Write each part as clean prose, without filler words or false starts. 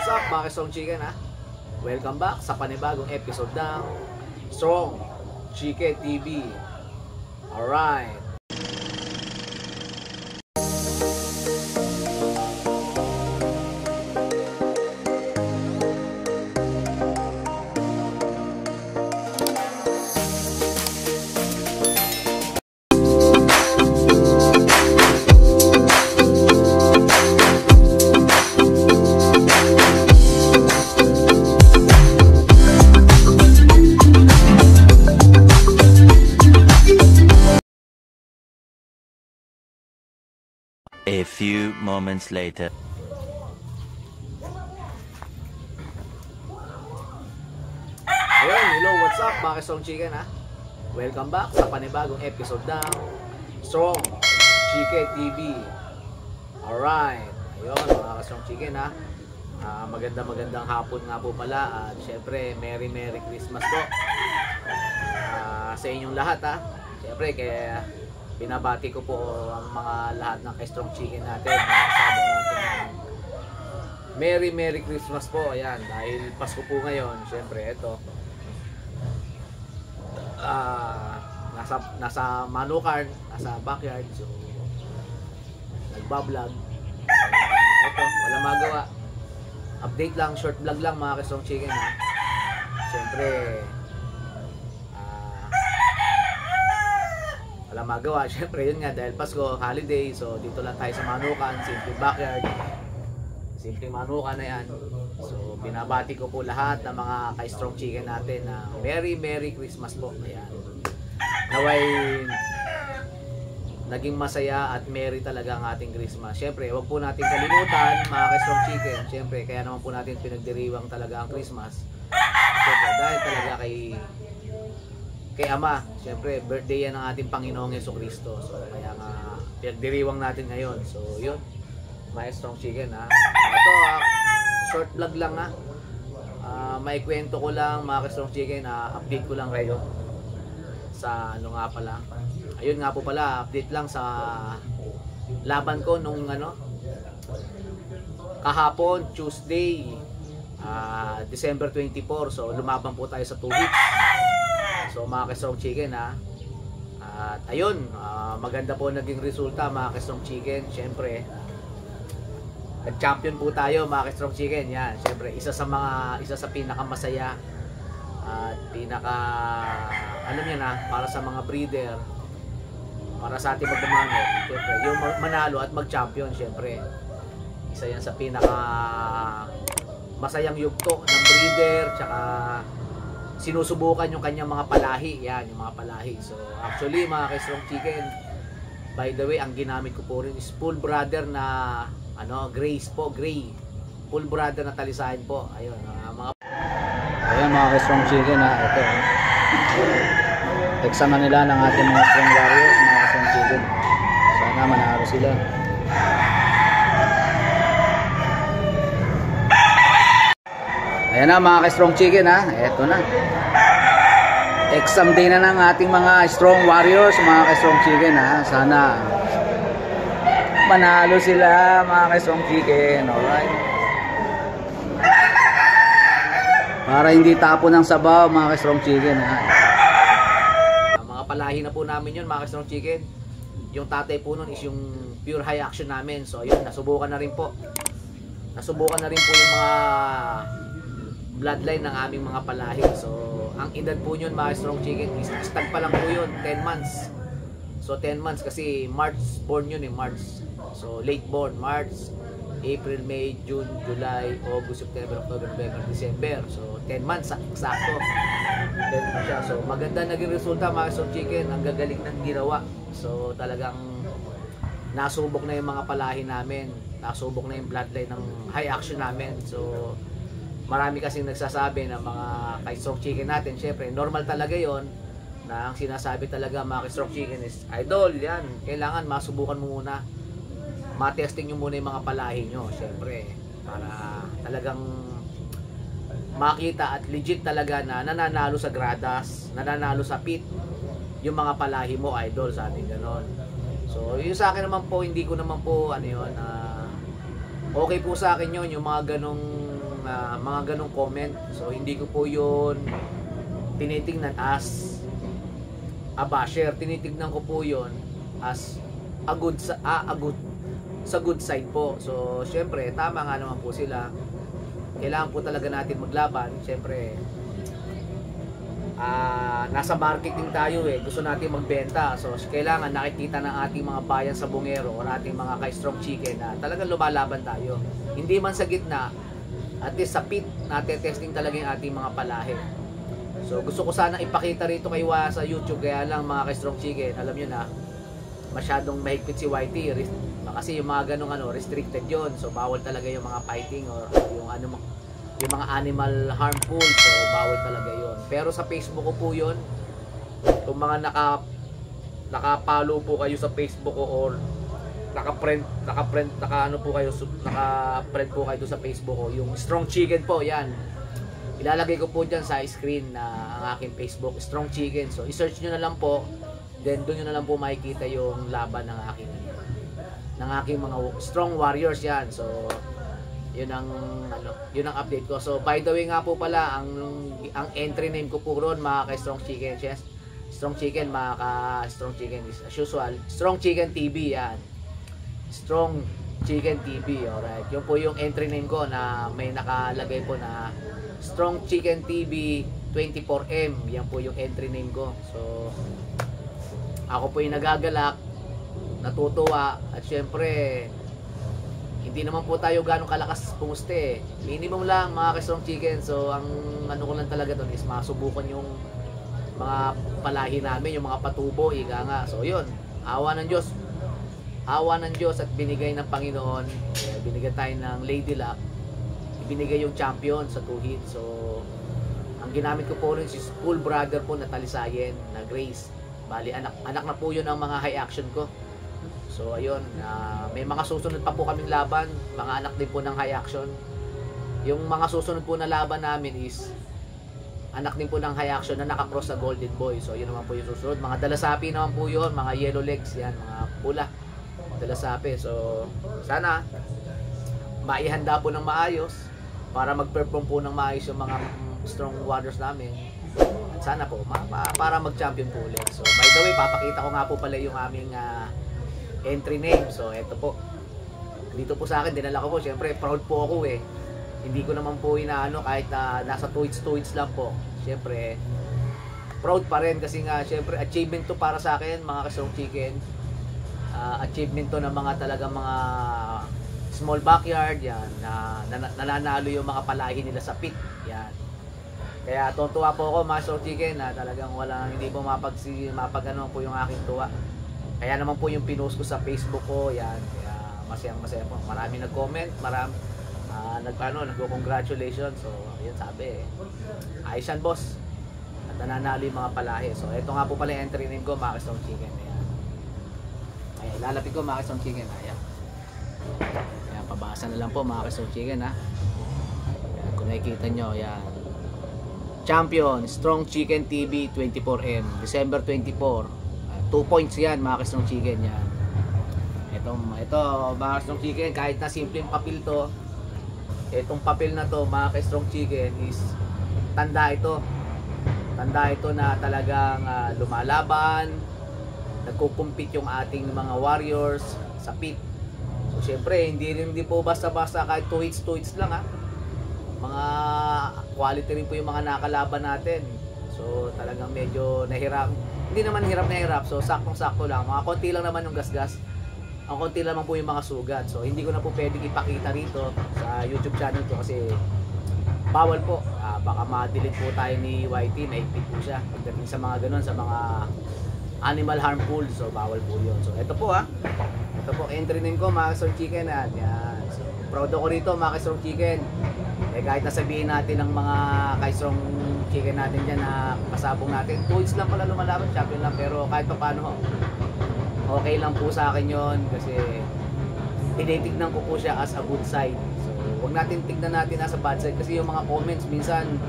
What's up mga Strong Chicken ha? Welcome back sa panibagong episode ng Strong Chicken TV. Alright. A few moments later. Ayun, hello, what's up mga Strong Chicken ha? Welcome back sa panibagong episode ng Strong Chicken TV. Alright. Ayun mga Strong Chicken ha. Magandang hapon nga po pala. At syempre, Merry Christmas po sa inyong lahat ha. Syempre, kaya binabati ko po ang mga lahat ng Strong Chicken natin. Sabi natin Merry Christmas po. Ayan, dahil Pasko po ngayon, syempre ito nasa Manukan, nasa backyard, so nagbablog. Ito, wala magawa. Update lang, short vlog lang mga Strong Chicken ha. Syempre wala magawa, syempre yun nga dahil Pasko, holiday, so dito lang tayo sa Manukan, simple backyard, simple Manukan na yan. So binabati ko po lahat ng mga ka-Strong Chicken natin na Merry Christmas po. Ayan, naway naging masaya at merry talaga ang ating Christmas. Syempre wag po natin kalimutan mga ka-Strong Chicken, syempre kaya naman po natin pinagdiriwang talaga ang Christmas, syempre dahil talaga kay Ama, syempre birthday yan ng ating Panginoong Jesucristo. So kaya nga pinagdiriwang natin ngayon. So yun, mga Strong Chicken ha. Ito short vlog lang ha. Maikwento ko lang mga Strong Chicken, update ko lang kayo sa ano nga pala. Ayun nga po pala, update lang sa laban ko nung kahapon, Tuesday, December 24. So lumaban po tayo sa 2 weeks. So mga Strong Chicken ha. At ayun, maganda po naging resulta mga Strong Chicken. Syempre nag-champion po tayo mga Strong Chicken. Yan, syempre isa sa pinakamasaya at alam niyo na, para sa mga breeder, para sa ating magdamano, syempre yung manalo at mag-champion, syempre isa yan sa pinaka masayang yugto ng breeder, tsaka sinusubukan yung kanyang mga palahi. Yan, yung mga palahi. So actually mga Strong Chicken, by the way, ang ginamit ko po rin is full brother na Grace po, gray. Full brother na talisahin po. Ayun, mga Strong Chicken ha. Ito. Exam na nila ng ating mga Strong Warriors, mga Strong Chicken. Sana manalo sila. Ayan na mga Strong Chicken ha. Eto na. Exam day na ng ating mga Strong Warriors, mga Strong Chicken ha. Sana manalo sila mga Strong Chicken. Alright. Para hindi tapo ng sabaw mga Strong Chicken ha. Mga palahi na po namin yun mga Strong Chicken. Yung tatay po nun is yung pure high action namin. So ayun, nasubukan na rin po yung mga bloodline ng aming mga palahi. So ang edad po yun mga Strong Chicken is stag pa lang po yun, 10 months. So 10 months kasi March born yun March. So late born, March, April, May, June, July, August, September, October, November, December. So 10 months eksakto. 10 months siya. So maganda naging resulta mga Strong Chicken. Ang gagaling ng ginawa. So talagang nasubok na yung mga palahi namin, nasubok na yung bloodline ng high action namin. So marami kasing nagsasabi na mga ka-Strong Chicken natin, syempre normal talaga yon, na ang sinasabi talaga mga Strong Chicken is, idol yan, kailangan masubukan mo muna, matesting nyo muna yung mga palahi nyo, syempre para talagang makita at legit talaga na nananalo sa gradas, nananalo sa pit yung mga palahi mo, idol, sa atin ganon. So yung sa akin naman po, hindi ko naman po okay po sa akin yun, yung mga ganong mga ganong comment. So hindi ko po yun tinitingnan as a basher. Tinitignan ko po yun as a good sa good side po. So syempre tama nga naman po sila. Kailangan po talaga natin maglaban. Syempre nasa marketing tayo gusto natin magbenta, so kailangan nakikita ng ating mga bayan sa Bungero o ating mga ka-Strong Chicken na talagang lumalaban tayo, hindi man sa gitna, at least sa pit natin testing talaga yung ating mga palahe. So gusto ko sana ipakita rito kay sa YouTube, kaya lang mga ka-Strong Chicken, alam nyo na masyadong mahigpit si YT kasi yung mga ganong restricted yon, so bawal talaga yung mga fighting or yung mga animal harmful, so bawal talaga yon. Pero sa Facebook ko po yon, kung mga naka-follow po kayo sa Facebook ko or naka-friend po kayo sa Facebook ko, yung Strong Chicken po, yan ilalagay ko po dyan sa screen na ang aking Facebook, Strong Chicken. So i-search nyo na lang po, then doon nyo na lang po makikita yung laban ng aking mga Strong Warriors yan. So yun ang update ko. So by the way nga po pala, ang entry name ko po ron mga ka-Strong Chicken, yes, Strong Chicken, mga ka-Strong Chicken is as usual Strong Chicken TV, yan, Strong Chicken TV. Alright, yun po yung entry name ko na may nakalagay po na Strong Chicken TV 24M. Yan po yung entry name ko. So ako po yung nagagalak, natutuwa, at syempre hindi naman po tayo ganong kalakas pumuste. Minimum lang mga ka-Strong Chicken. So ang ko lang talaga doon is masubukan yung mga palahi namin, yung mga patubo, ika nga. So yun, awa ng Diyos at binigay ng Panginoon, binigay tayo ng Lady Luck, ibinigay yung champion sa 2 hits. So ang ginamit ko po rin si full brother po na Talisayen na Grace. Bali anak na po yun ang mga high action ko. So ayun, may mga susunod pa po kaming laban, mga anak din po ng high action. Yung mga susunod po na laban namin is anak din po ng high action na nakakross sa Golden Boy. So yun naman po yung susunod. Mga dalasapi naman po yun, mga yellow legs, yan, mga pula dalasapi. So sana maihanda po ng maayos para mag-perform po ng maayos yung mga Strong Warriors namin. At sana po para mag-champion po ulit. So by the way, papakita ko nga po pala yung aming entry name. So eto po, dito po sa akin dinala ko po, syempre proud po ako hindi ko naman po inaano kahit nasa tweets lang po, syempre proud pa rin kasi nga syempre achievement to para sa akin mga ka-Strong Chicken. Achievement to ng mga talagang mga small backyard, yan, na nananalo yung mga palahi nila sa pit, yan. Kaya tuwa po ako mga Strong Chicken na talagang hindi po mapagano po yung aking tuwa. Kaya naman po yung pinost ko sa Facebook ko, yan. Kaya masaya po. Marami nag-comment, nagko-congratulations. So, yun sabi ayos yan, boss. At nananalo yung mga palahi. So, ito nga po pala yung entry name ko, mga Strong Chicken. Ayan, lalapit ko mga Strong Chicken. Ayan. Ayan, pabasa na lang po mga Strong Chicken, ha. Ayan, kung nakikita nyo, ayan. Champion, Strong Chicken TV 24M, December 24. 2 points yan mga ka-Strong Chicken, yan. Ito mga ka-Strong Chicken, kahit na simpleng papel to, itong papel na to mga ka-Strong Chicken is tanda ito na talagang lumalaban, nagko-compete yung ating mga warriors sa pit. So syempre hindi po basta-basta kahit 2 hits lang, mga quality rin po yung mga nakalaban natin. So talagang medyo nahirap, hindi naman hirap na hirap, so saktong-sakto lang, mga konti lang naman yung gasgas, ang konti lang po yung mga sugat. So hindi ko na po pwedeng ipakita rito sa YouTube channel ko kasi bawal po, baka ma-delete po tayo ni YT, naipit po siya pagdating sa mga ganun, sa mga animal harmful, so bawal po yun. So ito po ito po entry name ko mga Strong Chicken, yan. So proud ako rito mga Strong Chicken. Kahit nasabihin natin ng mga ka-Strong Chicken natin dyan na kasabong natin, 2 hits lang pala lumalaban, champion lang, pero kahit pa paano okay lang po sa akin yon kasi tinitignan ko po siya as a good side. So huwag natin tignan natin as a bad side kasi yung mga comments minsan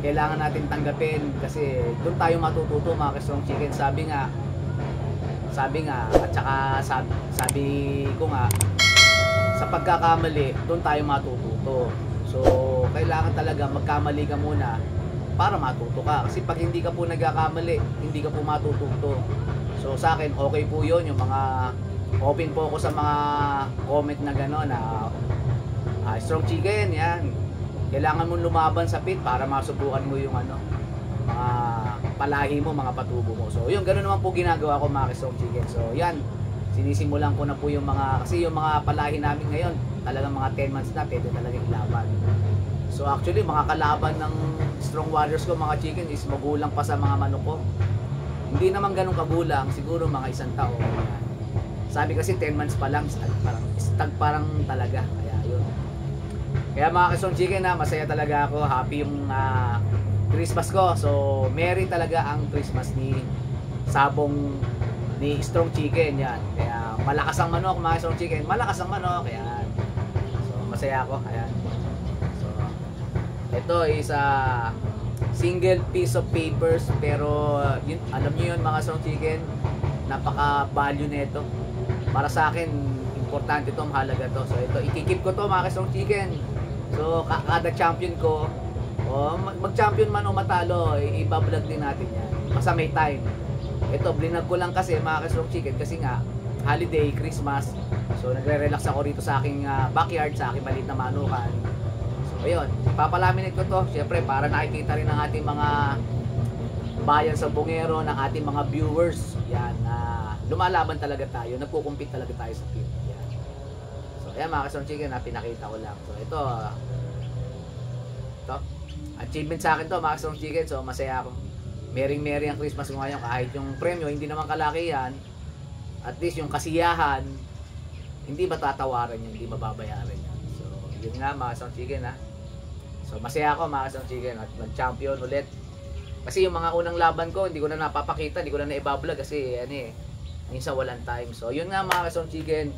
kailangan natin tanggapin kasi doon tayo matututo mga ka-Strong Chicken. Sabi nga at saka sabi ko nga, sa pagkakamali doon tayo matututo. So So, kailangan talaga magkamali ka muna para matuto ka. Kasi pag hindi ka po nagkakamali, hindi ka po matututo. So, sa akin, okay po yun. Yung mga open po ako sa mga comment na gano'n na strong chicken, yan. Kailangan mong lumaban sa pit para masubukan mo yung ano, mga palahi mo, mga patubo mo. So, yun, gano'n naman po ginagawa ko mga strong chicken. So, yan. Sinisimulan ko na po yung mga, kasi yung mga palahi namin ngayon, talagang mga 10 months na, pwede talaga ilaban. So actually, mga kalaban ng Strong Warriors ko, mga chicken, is magulang pa sa mga manok ko. Hindi naman ganun kagulang, siguro mga 1 taon. Sabi kasi 10 months pa lang, stag parang talaga. Kaya yun. Kaya mga Strong Chicken, masaya talaga ako, happy yung Christmas ko. So, merry talaga ang Christmas ni Sabong ni Strong Chicken, yan. Kaya malakas ang manok, mga Strong Chicken, malakas ang manok, yan. So masaya ako, ayan. So ito is single piece of papers, pero yun, alam niyo yun mga Strong Chicken, napaka value nito para sa akin. Importante to, mahalaga to. So ito, ikikip ko to mga Strong Chicken. So kada champion ko, mag-champion man o matalo, ibablog din natin yan basta may time. Ito, blinag ko lang kasi mga Strong Chicken kasi nga holiday, Christmas. So nagre-relax ako rito sa aking backyard, sa aking maliit na manukan. So ayun, papalaminate ko to syempre para nakikita rin ng ating mga bayan sa Bungero, ng ating mga viewers. Yan, lumalaban talaga tayo, nagkukumpit talaga tayo sa field. Yan. So ayan mga Strong Chicken, pinakita ko lang. So ito, achievement sa akin to mga Strong Chicken. So masaya ako. Merry ang Christmas ko ngayon, kahit yung premyo hindi naman kalaki yan, at least yung kasiyahan hindi matatawaran yan, hindi mababayaran yan. So yun nga mga Strong Chicken So masaya ako mga Strong Chicken at mag-champion ulit. Kasi yung mga unang laban ko hindi ko na napapakita, hindi ko na naibablog kasi minsan walang time. So yun nga mga Strong Chicken,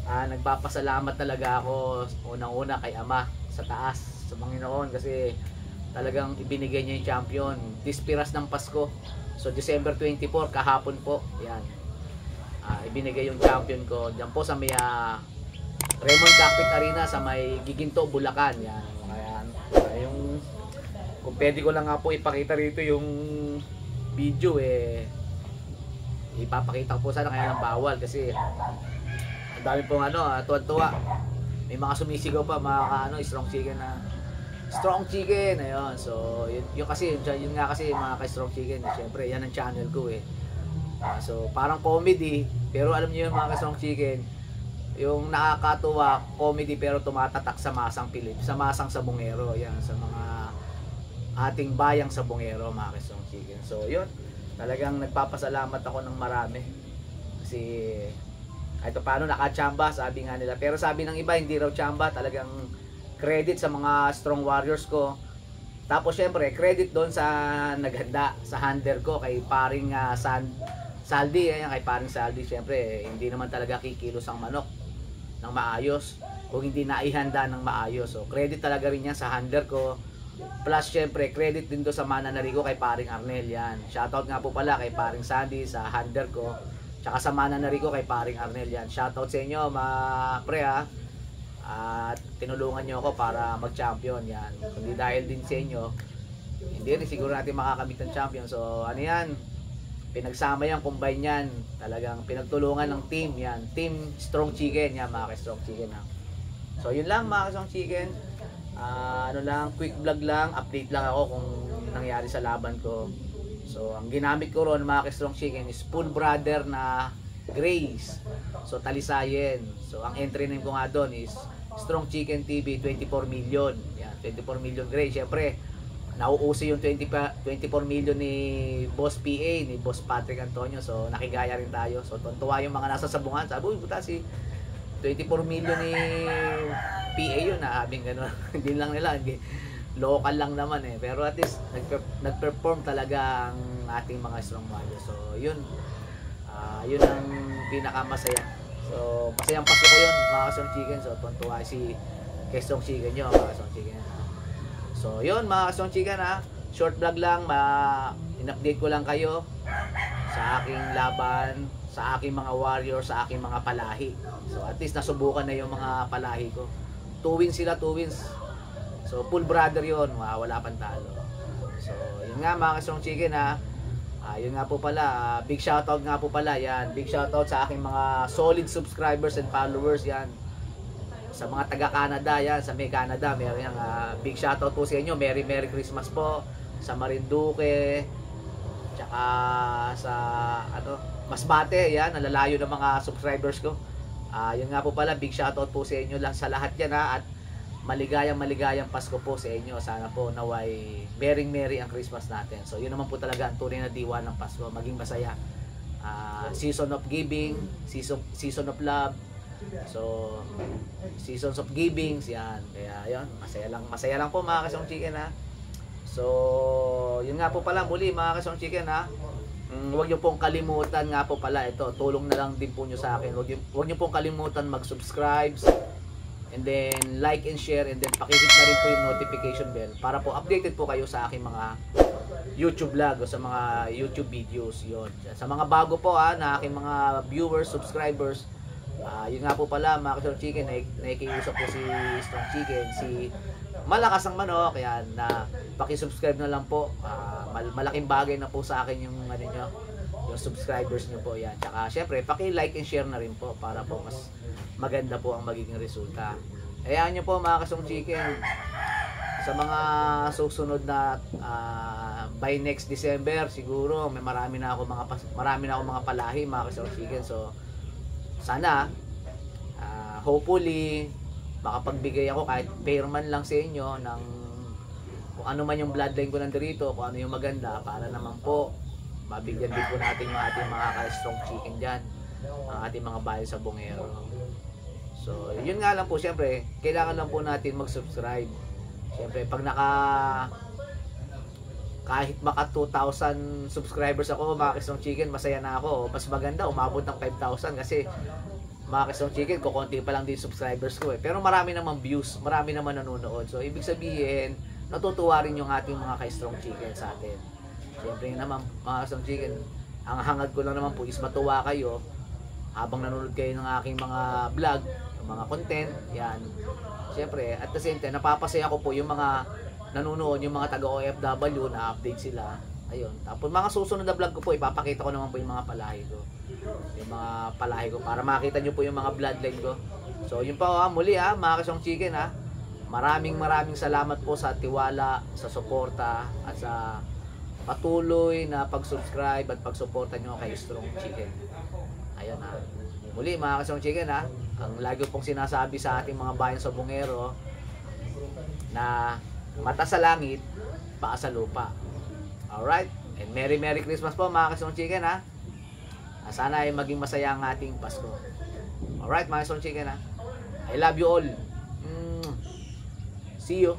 nagpapasalamat talaga ako unang-una kay Ama sa taas, sa Panginoon, kasi talagang ibinigay niya yung champion. Dispiras ng Pasko. So December 24, kahapon po. Yan. Ibinigay yung champion ko. Diyan po sa may Raymond Cockpit Arena sa may Giginto, Bulacan. Yan. Kaya yung kung pwede ko lang nga po ipakita rito yung video ipapakita ko po sana, kaya lang bawal kasi ang dami pong tuwa-tuwa. May mga sumisigaw pa mga Strong Chicken Strong Chicken, ayun. So, yun kasi, yun nga kasi mga ka-Strong Chicken, syempre, yan ang channel ko so, parang comedy, pero alam niyo yun mga ka-Strong Chicken, yung nakakatuwa, comedy pero tumatatak sa masang sa Bungero, yan, sa mga ating bayang sa Bungero, mga ka-Strong Chicken. So, yun, talagang nagpapasalamat ako ng marami. Kasi, kahit paano nakachamba, sabi nga nila. Pero sabi ng iba, hindi raw chamba, talagang credit sa mga Strong Warriors ko. Tapos syempre credit doon sa naghanda sa handler ko kay paring Saldi. Ayan, kay paring Saldi, syempre hindi naman talaga kikilos ang manok ng maayos kung hindi naihanda ng maayos. So credit talaga rin yan sa handler ko. Plus syempre credit din doon sa mananari ko kay paring Arnel. Yan, shoutout nga po pala kay paring Sandy sa handler ko, tsaka sa mananari ko kay paring Arnel. Yan, shoutout sa inyo mga pre at tinulungan nyo ako para mag-champion. Yan, kundi dahil din sa inyo hindi rin siguro natin makakamit ng champion. So yan, pinagsama yan, combine yan, talagang pinagtulungan ng team. Yan, Team Strong Chicken, yan mga ka-Strong Chicken So yun lang mga ka-Strong Chicken, quick vlog lang, update lang ako kung nangyari sa laban ko. So ang ginamit ko ron mga ka-Strong Chicken is full brother na Grace, so Talisayen. So ang entry name ko nga doon is Strong Chicken TV 24 million. Yan, 24 million Gray. Syempre, nauuso yung 24 million ni Boss PA, ni Boss Patrick Antonio. So nakigaya rin tayo. So tuntua yung mga nasa sabungan. Sabi, buta si 24 million ni PA yun, habing gano'n. Hindi lang nila, local lang naman Pero at least nag-perform talaga ang ating mga Strong Warriors. So yun, yun ang pinakamasaya. So masayang Pasko ko yun mga Strong Chicken. So tuntua si Strong Chicken nyo mga Strong Chicken. So yun mga Strong Chicken short vlog lang, in-update ko lang kayo sa aking laban, sa aking mga warrior, sa aking mga palahi. So at least nasubukan na yung mga palahi ko. 2 wins sila, 2 wins. So full brother yun, wala pang talo. So yun nga mga ka-Strong Chicken ha. Yun nga po pala, big shoutout nga po pala yan. Big shoutout sa aking mga solid subscribers and followers yan. Sa mga taga Canada yan, sa may Canada, meron yung big shoutout po sa inyo. Merry Christmas po sa Marinduque. Tsaka sa Masbate yan, nalalayo ng mga subscribers ko. Yun nga po pala, big shoutout po sa inyo lang sa lahat yan ha. At maligayang Pasko po sa inyo. Sana po naway merry ang Christmas natin. So yun naman po talaga ang tunay na diwa ng Pasko, maging masaya. Season of giving, season of love. So seasons of givings yan. Kaya yun, masaya lang po mga ka-Strong Chicken ha. So yun nga po pala muli mga ka-Strong Chicken ha. Huwag niyo pong kalimutan nga po pala ito, tulong na lang din po niyo sa akin. Huwag niyo pong kalimutan mag-subscribe, and then like and share, and then pakihit na rin po yung notification bell para po updated po kayo sa aking mga YouTube vlog o sa mga YouTube videos. Yun. Sa mga bago po na aking mga viewers, subscribers, yun nga po pala mga ka-Strong Chicken, nakikiusap po si Strong Chicken, si Malakas ang Manok, yan, na paki-subscribe na lang po. Malaking bagay na po sa akin yung yung subscribers niyo po yan. Tsaka syempre paki-like and share na rin po para po mas maganda po ang magiging resulta. Hayaan niyo po mga ka-Strong Chicken, sa mga susunod na by next December siguro marami na ako mga palahi mga ka-Strong Chicken. So sana hopefully makapagbigay ako kahit pair man lang sa inyo ng kung ano man yung bloodline ko nandito, kung ano yung maganda, para naman po mabigyan din po natin yung ating mga ka-Strong Chicken dyan, ang ating mga bayan sa Bungero. So yun nga lang po, syempre kailangan lang po natin mag-subscribe. Syempre pag kahit maka 2,000 subscribers ako mga ka-Strong Chicken, masaya na ako. Mas maganda umabot ng 5,000 kasi mga ka-Strong Chicken, kukunti pa lang din subscribers ko pero marami naman views, marami naman nanonood. So ibig sabihin natutuwa rin yung ating mga ka-Strong Chicken sa atin. Siyempre naman mga ka-Strong Chicken, ang hangad ko lang naman po is matuwa kayo habang nanonood kayo ng aking mga vlog, mga content yan. Siyempre at the same time napapasaya ko po yung mga nanonood, yung mga taga OFW na update sila. Ayun. Tapos mga susunod na vlog ko po, ipapakita ko naman po yung mga palahi ko. Yung mga palahi ko para makita nyo po yung mga bloodline ko. So yun pa muli mga ka-Strong Chicken Maraming salamat po sa tiwala, sa suporta at sa patuloy na pag-subscribe at pag-suporta nyo kay Strong Chicken. Ayun Muli mga ka-Strong Chicken ang lagi pong sinasabi sa ating mga bayan sa Bungero na mata sa langit, paa sa lupa. Alright? And Merry Christmas po mga ka-Strong Chicken Sana ay maging masaya ang ating Pasko. Alright mga ka-Strong Chicken I love you all. See you.